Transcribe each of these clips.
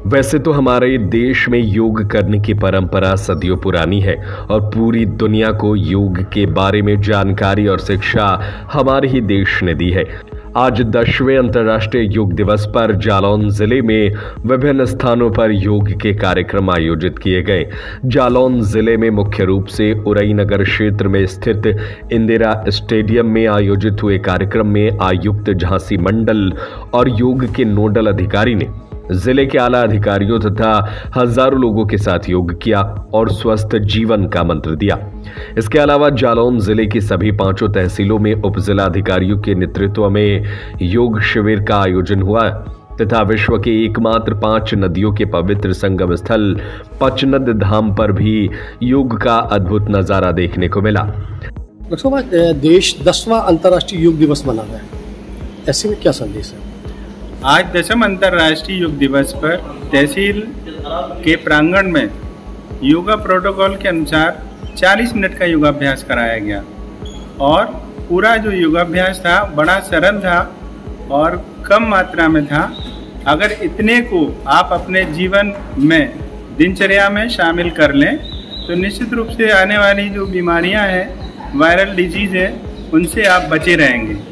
वैसे तो हमारे देश में योग करने की परंपरा सदियों पुरानी है और पूरी दुनिया को योग के बारे में जानकारी और शिक्षा हमारे ही देश ने दी है। आज 10वें अंतर्राष्ट्रीय योग दिवस पर जालौन जिले में विभिन्न स्थानों पर योग के कार्यक्रम आयोजित किए गए। जालौन जिले में मुख्य रूप से उरई नगर क्षेत्र में स्थित इंदिरा स्टेडियम में आयोजित हुए कार्यक्रम में आयुक्त झांसी मंडल और योग के नोडल अधिकारी ने जिले के आला अधिकारियों तथा हजारों लोगों के साथ योग किया और स्वस्थ जीवन का मंत्र दिया। इसके अलावा जालौन जिले की सभी 5 तहसीलों में उप जिला अधिकारियों के नेतृत्व में योग शिविर का आयोजन हुआ तथा विश्व के एकमात्र 5 नदियों के पवित्र संगम स्थल पचनद धाम पर भी योग का अद्भुत नजारा देखने को मिला। देश 10वां अंतर्राष्ट्रीय योग दिवस मना रहा है, ऐसे में क्या संदेश है? आज 10वें अंतर्राष्ट्रीय योग दिवस पर तहसील के प्रांगण में योगा प्रोटोकॉल के अनुसार 40 मिनट का योगाभ्यास कराया गया और पूरा जो योगाभ्यास था बड़ा सरल था और कम मात्रा में था। अगर इतने को आप अपने जीवन में दिनचर्या में शामिल कर लें तो निश्चित रूप से आने वाली जो बीमारियां हैं, वायरल डिजीज़ है, उनसे आप बचे रहेंगे।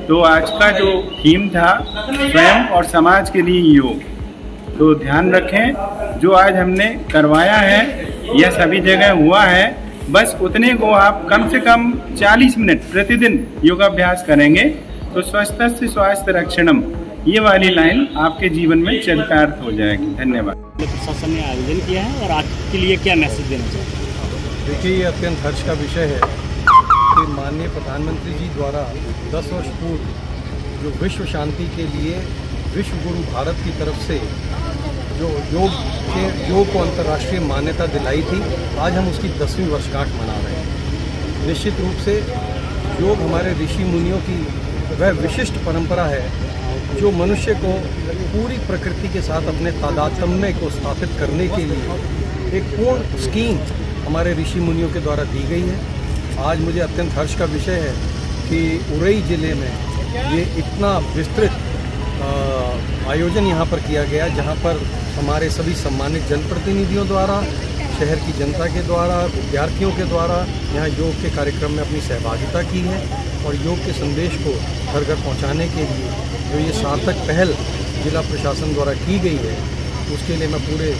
तो आज का जो थीम था स्वयं और समाज के लिए योग, तो ध्यान रखें जो आज हमने करवाया है यह सभी जगह हुआ है। बस उतने को आप कम से कम 40 मिनट प्रतिदिन योगाभ्यास करेंगे तो स्वस्थस्य स्वास्थ्य रक्षणम, ये वाली लाइन आपके जीवन में चरितार्थ हो जाएगी। धन्यवाद। प्रशासन ने आयोजन किया है और आज के लिए क्या मैसेज देना चाहते हैं? देखिए, ये अत्यंत हर्ष का विषय है कि माननीय प्रधानमंत्री जी द्वारा 10 वर्ष पूर्व जो विश्व शांति के लिए विश्व गुरु भारत की तरफ से जो योग को अंतर्राष्ट्रीय मान्यता दिलाई थी, आज हम उसकी 10वीं वर्षगांठ मना रहे हैं। निश्चित रूप से योग हमारे ऋषि मुनियों की वह विशिष्ट परंपरा है जो मनुष्य को पूरी प्रकृति के साथ अपने तादात्म्य को स्थापित करने के लिए एक पूर्ण स्कीम हमारे ऋषि मुनियों के द्वारा दी गई है। आज मुझे अत्यंत हर्ष का विषय है कि उरई जिले में ये इतना विस्तृत आयोजन यहाँ पर किया गया, जहाँ पर हमारे सभी सम्मानित जनप्रतिनिधियों द्वारा, शहर की जनता के द्वारा, विद्यार्थियों के द्वारा यहाँ योग के कार्यक्रम में अपनी सहभागिता की है और योग के संदेश को घर घर पहुँचाने के लिए जो ये सार्थक पहल जिला प्रशासन द्वारा की गई है, उसके लिए मैं पूरे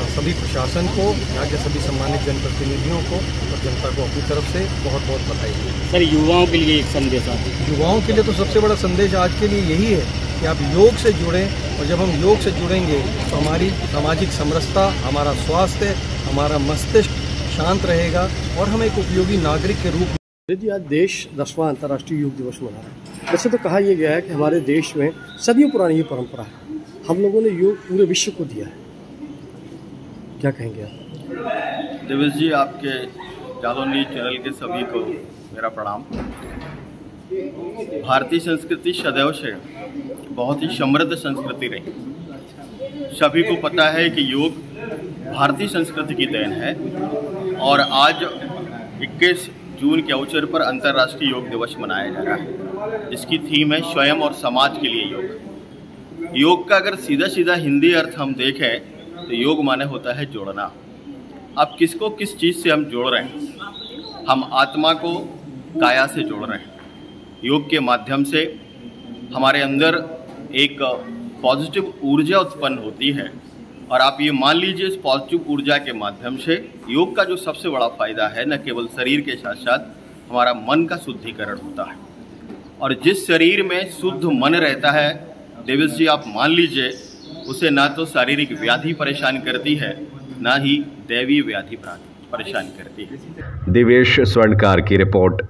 सभी प्रशासन को, यहाँ के सभी सम्मानित जनप्रतिनिधियों को और जनता को अपनी तरफ से बहुत बहुत बधाई है। सर, युवाओं के लिए एक संदेश आता है? युवाओं के लिए तो सबसे बड़ा संदेश आज के लिए यही है कि आप योग से जुड़ें और जब हम योग से जुड़ेंगे तो हमारी सामाजिक समरसता, हमारा स्वास्थ्य, हमारा मस्तिष्क शांत रहेगा और हम एक उपयोगी नागरिक के रूप में। आज देश 10वां अंतर्राष्ट्रीय योग दिवस मना रहा है। वैसे तो कहा यह गया है कि हमारे देश में सदियों पुरानी ये परंपरा है, हम लोगों ने योग पूरे विश्व को दिया है, क्या कहेंगे आप? देवेश जी, आपके जालौन न्यूज़ चैनल के सभी को मेरा प्रणाम। भारतीय संस्कृति सदैव से बहुत ही समृद्ध संस्कृति रही। सभी को पता है कि योग भारतीय संस्कृति की देन है और आज 21 जून के अवसर पर अंतर्राष्ट्रीय योग दिवस मनाया जा रहा है, जिसकी थीम है स्वयं और समाज के लिए योग। योग का अगर सीधा सीधा हिंदी अर्थ हम देखें तो योग माने होता है जोड़ना। अब किसको किस चीज़ से हम जोड़ रहे हैं? हम आत्मा को काया से जोड़ रहे हैं। योग के माध्यम से हमारे अंदर एक पॉजिटिव ऊर्जा उत्पन्न होती है और आप ये मान लीजिए, इस पॉजिटिव ऊर्जा के माध्यम से योग का जो सबसे बड़ा फायदा है, न केवल शरीर के साथ साथ हमारा मन का शुद्धिकरण होता है। और जिस शरीर में शुद्ध मन रहता है, देवेश जी, आप मान लीजिए, उसे ना तो शारीरिक व्याधि परेशान करती है, ना ही दैवीय व्याधि परेशान करती है। दिवेश स्वर्णकार की रिपोर्ट।